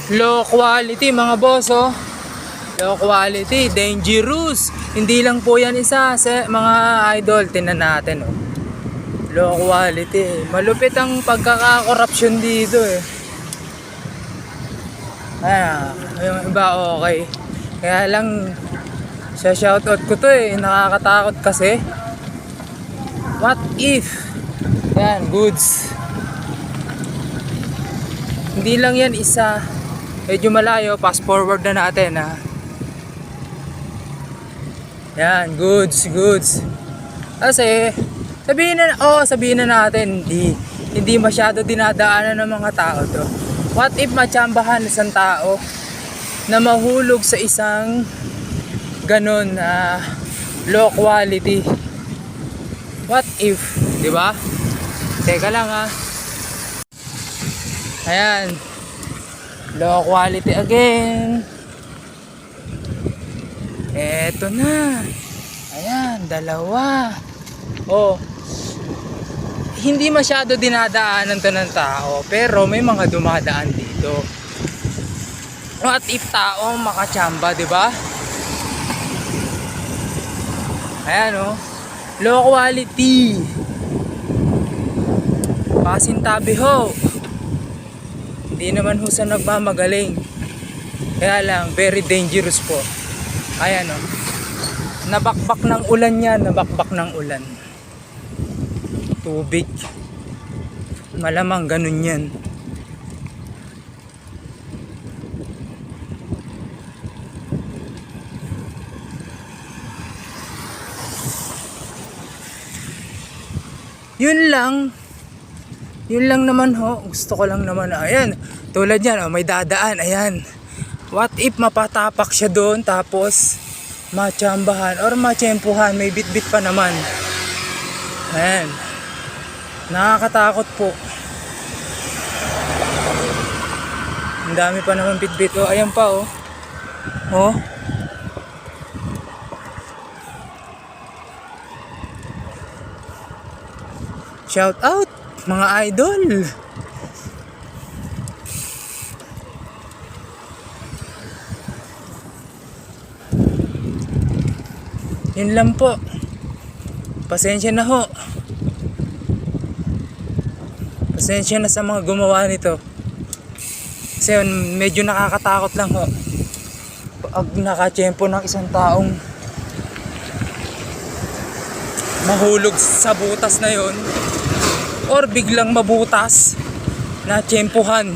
Low quality mga boss, oh. Low quality, dangerous. Hindi lang po yan isa sa mga idol. Tingnan natin, oh. Low quality. Malupit ang pagkakakorupsyon dito, eh. Yung iba okay. Kaya lang sa shoutout ko to, eh. Nakakatakot kasi. What if? Yan, goods. Hindi lang yan isa. Medyo malayo, fast forward na natin, ha. Yan, goods. Kasi sabihin na natin, hindi masyado dinadaanan ng mga tao to. What if matsambahan isang tao na mahulog sa isang ganon na low quality? What if, di ba? Teka lang, ha. Ayan, low quality again. Eto na. Ayan, dalawa. Oh, hindi masyado dinadaanan to ng tao, pero may mga dumadaan dito. What if tao makatsamba, di ba? Ayan, oh, low quality. Pasintabi ho. Hindi naman ho sa nagmamagaling. Kaya lang, very dangerous po. Ayan, oh. Nabakbak ng ulan yan. Nabakbak ng ulan. Tubig. Malamang ganun yan. Yun lang naman ho. Gusto ko lang naman. Ayan. Tulad yan. Oh, may dadaan. Ayan. What if mapatapak siya doon tapos matsambahan or matsempuhan, may bit-bit pa naman. Ayan. Nakakatakot po. Ang dami pa naman bit-bit. Oh, ayan pa, oh. Oh. Shout out mga idol. Yun lang po. Pasensya na ho. Pasensya na sa mga gumawa nito. Kasi medyo nakakatakot lang ho. Pag nakatsyempo ng isang taong mahulog sa butas na yon or biglang mabutas na tsyempohan.